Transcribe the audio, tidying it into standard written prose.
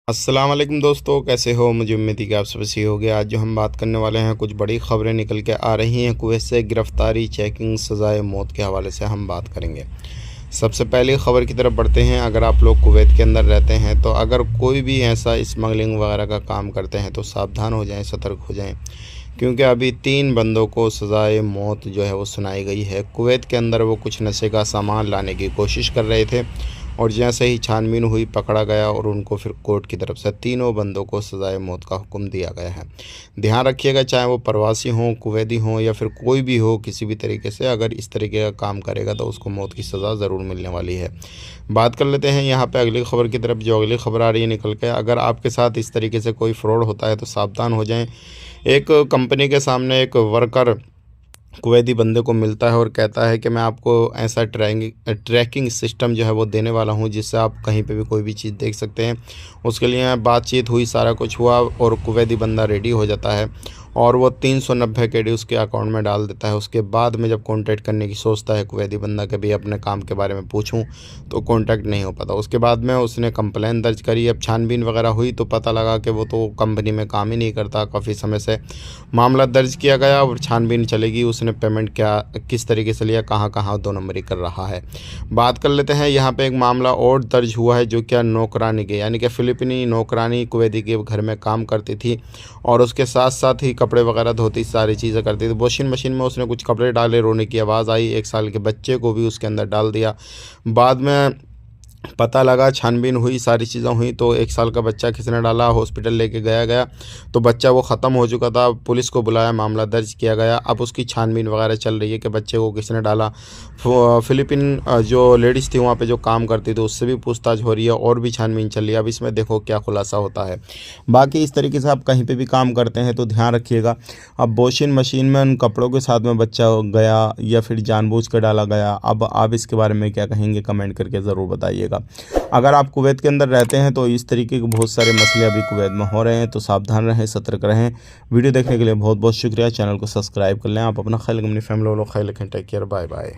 अस्सलाम वालेकुम दोस्तों, कैसे हो? मुझे उम्मीद है कि आप सब सही होंगे। आज जो हम बात करने वाले हैं, कुछ बड़ी खबरें निकल के आ रही हैं कुवैत से। गिरफ्तारी, चेकिंग, सज़ाए मौत के हवाले से हम बात करेंगे। सबसे पहले ख़बर की तरफ बढ़ते हैं। अगर आप लोग कुवैत के अंदर रहते हैं तो अगर कोई भी ऐसा स्मगलिंग वगैरह का काम करते हैं तो सावधान हो जाएं, सतर्क हो जाएं, क्योंकि अभी 3 बंदों को सज़ाए मौत जो है वो सुनाई गई है। कुवैत के अंदर वो कुछ नशे का सामान लाने की कोशिश कर रहे थे और जैसे ही छानबीन हुई पकड़ा गया और उनको फिर कोर्ट की तरफ से तीनों बंदों को सज़ाए मौत का हुक्म दिया गया है। ध्यान रखिएगा, चाहे वो प्रवासी हों, कुवैती हों या फिर कोई भी हो, किसी भी तरीके से अगर इस तरीके का काम करेगा तो उसको मौत की सज़ा ज़रूर मिलने वाली है। बात कर लेते हैं यहाँ पे अगली खबर की तरफ। जो अगली खबर आ रही है निकल के, अगर आपके साथ इस तरीके से कोई फ्रॉड होता है तो सावधान हो जाएं। एक कंपनी के सामने एक वर्कर कुवैती बंदे को मिलता है और कहता है कि मैं आपको ऐसा ट्रैकिंग सिस्टम जो है वो देने वाला हूं जिससे आप कहीं पे भी कोई भी चीज़ देख सकते हैं। उसके लिए बातचीत हुई, सारा कुछ हुआ और कुवैती बंदा रेडी हो जाता है और वो 390 केडी उसके अकाउंट में डाल देता है। उसके बाद में जब कॉन्टैक्ट करने की सोचता है कुवैती बंदा कि भाई अपने काम के बारे में पूछूं, तो कॉन्टैक्ट नहीं हो पाता। उसके बाद में उसने कंप्लेन दर्ज करी। अब छानबीन वगैरह हुई तो पता लगा कि वो तो कंपनी में काम ही नहीं करता काफ़ी समय से। मामला दर्ज किया गया और छानबीन चलेगी उसने पेमेंट क्या किस तरीके से लिया, कहाँ कहाँ 2 नंबरी कर रहा है। बात कर लेते हैं यहाँ पे एक मामला और दर्ज हुआ है जो क्या नौकरानी के, यानी कि फ़िलिपीनी नौकरानी कुवैती के घर में काम करती थी और उसके साथ साथ ही कपड़े वगैरह धोती, सारी चीज़ें करती थी। वॉशिंग मशीन में उसने कुछ कपड़े डाले, रोने की आवाज़ आई, 1 साल के बच्चे को भी उसके अंदर डाल दिया। बाद में पता लगा, छानबीन हुई, सारी चीज़ें हुई तो 1 साल का बच्चा किसने डाला, हॉस्पिटल लेके गया तो बच्चा वो ख़त्म हो चुका था। पुलिस को बुलाया, मामला दर्ज किया गया। अब उसकी छानबीन वगैरह चल रही है कि बच्चे को किसने डाला। फ़िलिपीन जो लेडीज़ थी वहाँ पे जो काम करती थी उससे भी पूछताछ हो रही है और भी छानबीन चल रही है। अब इसमें देखो क्या खुलासा होता है। बाकी इस तरीके से आप कहीं पर भी काम करते हैं तो ध्यान रखिएगा। अब वॉशिंग मशीन में उन कपड़ों के साथ में बच्चा गया या फिर जानबूझ कर डाला गया, अब आप इसके बारे में क्या कहेंगे? कमेंट करके ज़रूर बताइएगा। अगर आप कुवैत के अंदर रहते हैं तो इस तरीके के बहुत सारे मसले अभी कुवैत में हो रहे हैं, तो सावधान रहें, सतर्क रहें। वीडियो देखने के लिए बहुत बहुत शुक्रिया। चैनल को सब्सक्राइब कर लें। आप अपना ख्याल, अपनी फैमिली वालों का ख्याल रखें। Take care, bye bye.